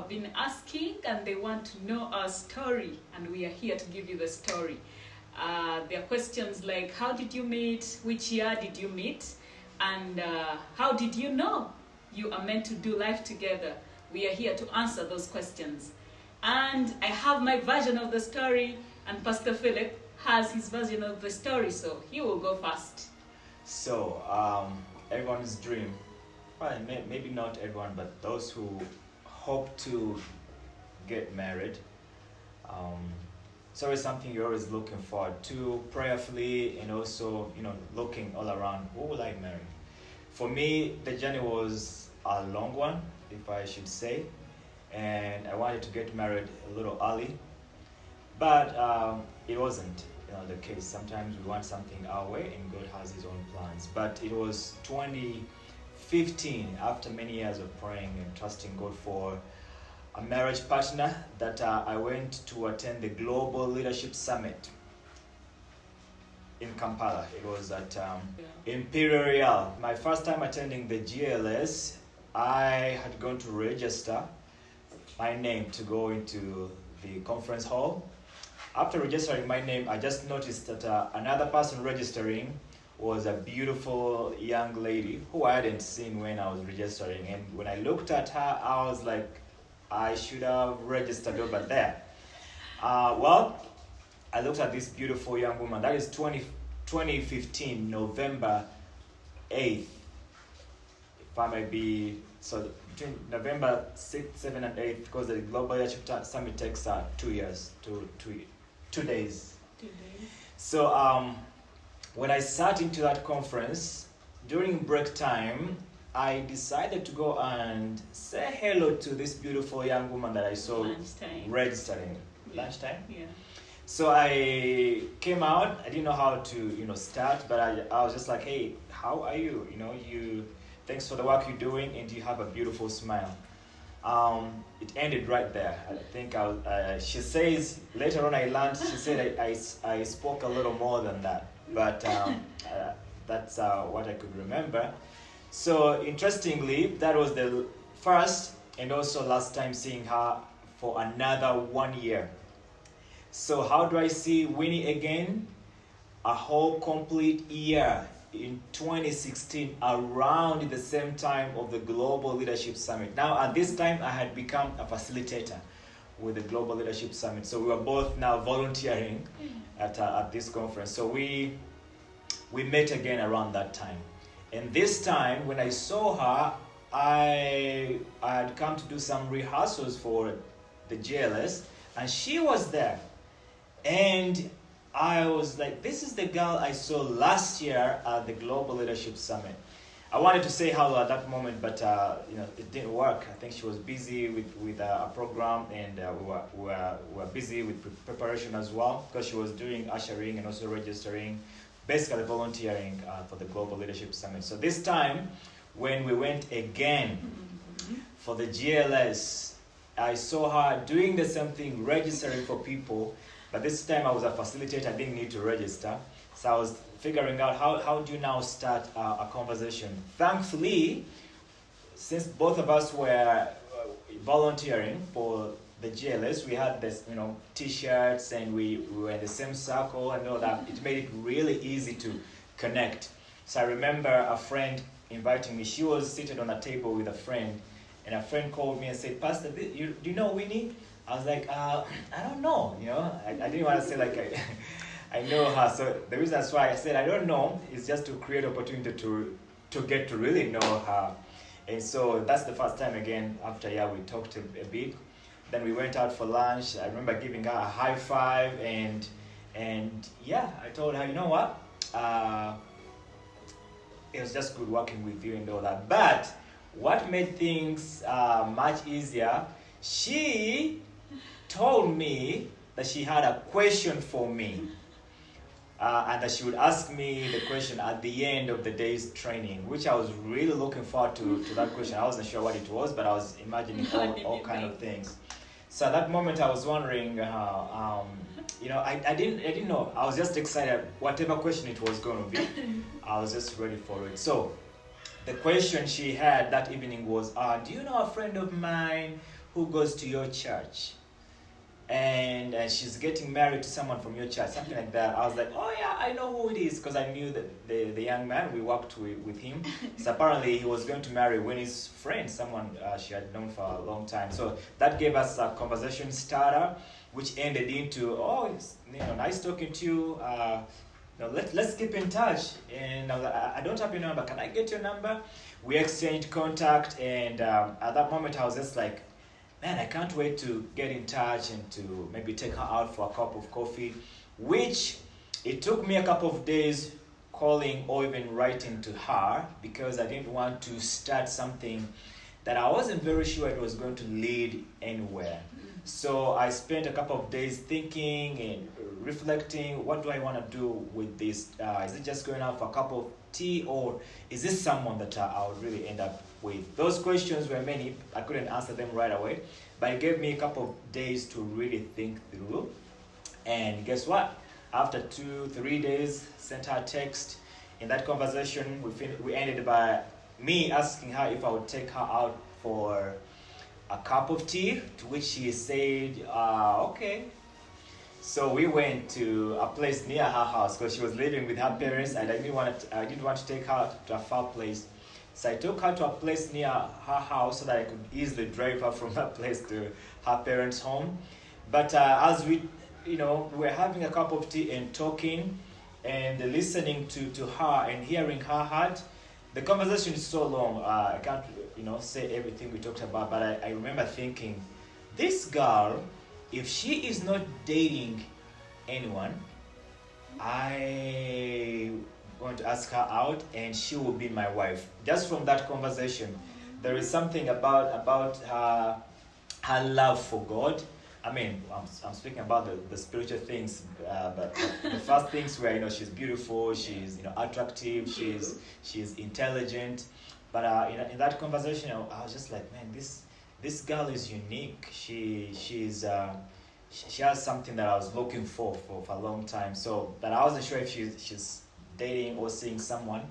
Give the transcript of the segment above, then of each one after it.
have been asking and they want to know our story, and we are here to give you the story. There are questions like, how did you meet? Which year did you meet? And how did you know you are meant to do life together? We are here to answer those questions. And I have my version of the story, and Pastor Philip has his version of the story, so he will go first. So, everyone's dream, well, maybe not everyone, but those who hope to get married, it's always something you're always looking forward to, prayerfully, and also, looking all around, who will I marry? For me, the journey was a long one, if I should say, and I wanted to get married a little early, but it wasn't the case. Sometimes we want something our way, and God has His own plans. But it was 2015, after many years of praying and trusting God for a marriage partner, that I went to attend the Global Leadership Summit in Kampala. It was at Imperial. My first time attending the GLS, I had gone to register my name to go into the conference hall. After registering my name, I just noticed that another person registering was a beautiful young lady who I hadn't seen when I was registering. And when I looked at her, I was like, I should have registered over there. Well, I looked at this beautiful young woman. That is 2015, November 8th. If I may be, so between November 6th, 7th, and 8th, because the Global Leadership Summit takes 2 years, 2 days. 2 days. So when I sat into that conference, during break time, I decided to go and say hello to this beautiful young woman that I saw registering. Yeah. Lunchtime? Yeah. So I came out. I didn't know how to, start, but I was just like, hey, how are you? Thanks for the work you're doing, and you have a beautiful smile. It ended right there. I think she says, later on I learned, she said I spoke a little more than that, but that's what I could remember. So interestingly, that was the first and also last time seeing her for another 1 year. So how do I see Winnie again? A whole complete year in 2016, around the same time of the Global Leadership Summit. Now, at this time, I had become a facilitator with the Global Leadership Summit. So we were both now volunteering at this conference. So we met again around that time. And this time, when I saw her, I had come to do some rehearsals for the GLS, and she was there. And I was like, this is the girl I saw last year at the Global Leadership Summit. I wanted to say hello at that moment, but it didn't work. I think she was busy with a program, and we were busy with preparation as well, because she was doing ushering and also registering, basically volunteering for the Global Leadership Summit. So this time, when we went again for the GLS, I saw her doing the same thing, registering for people. But this time I was a facilitator, I didn't need to register. So I was figuring out how do you now start a conversation. Thankfully, since both of us were volunteering for the GLS, we had this, t-shirts, and we were in the same circle and all that. It made it really easy to connect. So I remember a friend inviting me. She was seated on a table with a friend, and a friend called me and said, Pastor, do you know Winnie? I was like, I don't know, I didn't want to say like I know her. So the reason that's why I said I don't know is just to create opportunity to get to really know her. And so that's the first time again, after we talked a bit. Then we went out for lunch. I remember giving her a high five, and I told her, you know what? It was just good working with you and all that. But what made things much easier, she told me that she had a question for me, and that she would ask me the question at the end of the day's training, which I was really looking forward to that question. I wasn't sure what it was, but I was imagining all kind of things. So at that moment, I was wondering, I didn't know. I was just excited. Whatever question it was going to be, I was just ready for it. So the question she had that evening was, do you know a friend of mine who goes to your church, and she's getting married to someone from your church, something like that. I was like, oh yeah, I know who it is, because I knew that the young man, we worked with him. So apparently he was going to marry Winnie's friend, someone she had known for a long time. So that gave us a conversation starter, which ended into, oh, it's, nice talking to you. Let's keep in touch. And I was like, I don't have your number. Can I get your number? We exchanged contact, and at that moment I was just like, man, I can't wait to get in touch and to maybe take her out for a cup of coffee, which it took me a couple of days calling or even writing to her, because I didn't want to start something that I wasn't very sure it was going to lead anywhere. So I spent a couple of days thinking and reflecting, what do I want to do with this? Is it just going out for a cup of tea, or is this someone that I would really end up with? Those questions were many. I couldn't answer them right away, but it gave me a couple of days to really think through. And guess what? After 2-3 days, sent her a text. In that conversation, we ended by me asking her if I would take her out for a cup of tea, to which she said, okay. So we went to a place near her house, because she was living with her parents, and I didn't want to take her to a far place. So I took her to a place near her house so that I could easily drive her from that place to her parents' home. But as we were having a cup of tea and talking and listening to her and hearing her heart, the conversation is so long. I can't say everything we talked about, but I remember thinking, this girl, if she is not dating anyone, I'm going to ask her out and she will be my wife. Just from that conversation, there is something about her love for God. I mean, I'm speaking about the spiritual things, but the first things were, she's beautiful, she's attractive, she's intelligent. But in that conversation, I was just like, man, this girl is unique. She has something that I was looking for a long time. So, but I wasn't sure if she's dating or seeing someone,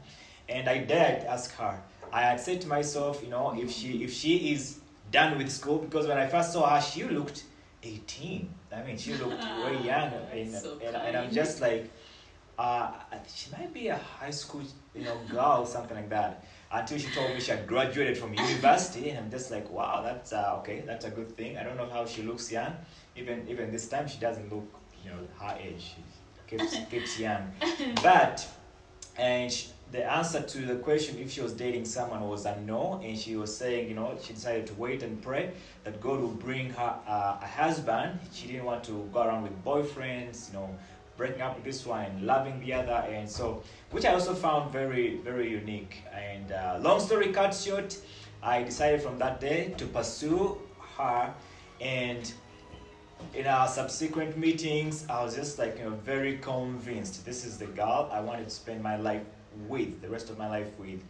and I dared ask her. I had said to myself, if she is done with school, because when I first saw her, she looked 18. I mean, she looked very young, and I'm just like, she might be a high school girl, something like that. Until she told me she had graduated from university, and I'm just like, wow, that's okay, that's a good thing. I don't know how she looks young. Even this time, she doesn't look her age. She keeps young. But the answer to the question if she was dating someone was a no, and she was saying, she decided to wait and pray that God will bring her a husband. She didn't want to go around with boyfriends, breaking up with this one and loving the other, and so, which I also found very, very unique. And long story cut short, I decided from that day to pursue her, and in our subsequent meetings, I was just like, very convinced this is the girl I wanted to spend my life with, the rest of my life with.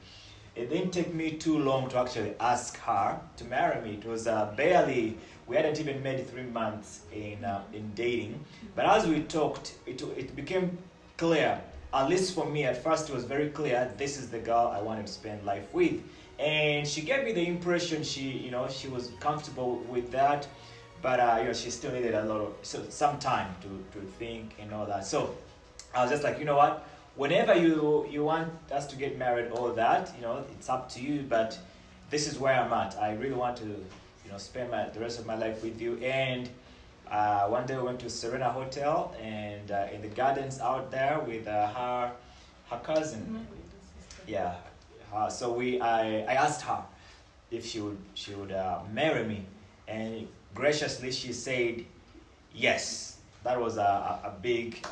It didn't take me too long to actually ask her to marry me. It was we hadn't even made 3 months in dating. But as we talked, it became clear, at least for me at first, it was very clear, this is the girl I wanted to spend life with. And she gave me the impression she was comfortable with that, but she still needed some time to think and all that. So I was just like, what? Whenever you want us to get married, all that, it's up to you, but this is where I'm at. I really want to, spend the rest of my life with you. And one day we went to Serena Hotel, and in the gardens out there with her cousin. Yeah. So I asked her if she would marry me, and graciously she said yes. That was a big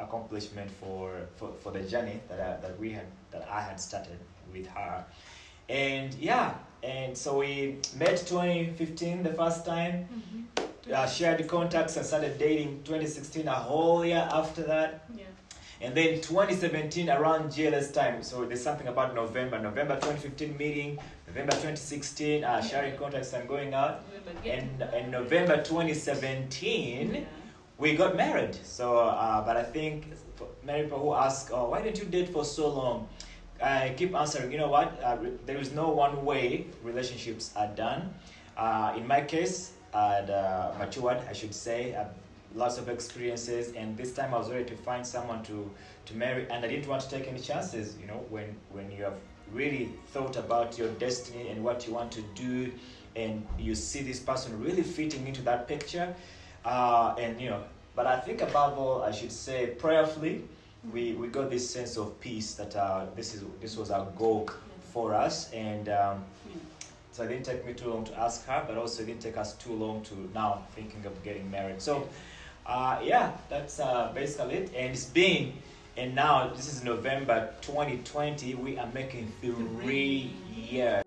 accomplishment for the journey that I had started with her. And and so we met 2015 the first time, shared contacts and started dating 2016, a whole year after that. Yeah. And then 2017 around GLS time, so there's something about November 2015 meeting, November 2016 sharing contacts and going out, and November 2017 we got married. So but I think many people who ask, why didn't you date for so long? I keep answering, there is no one way relationships are done. In my case, I'd matured, I should say. I've lots of experiences, and this time I was ready to find someone to marry, and I didn't want to take any chances. You know, when you have really thought about your destiny and what you want to do, and you see this person really fitting into that picture, and you know, but I think above all, I should say prayerfully, we got this sense of peace that this was our goal for us, and so it didn't take me too long to ask her, but also it didn't take us too long to now thinking of getting married. So yeah, that's basically it. And it's been, and now this is November 2020, we are making 3 years.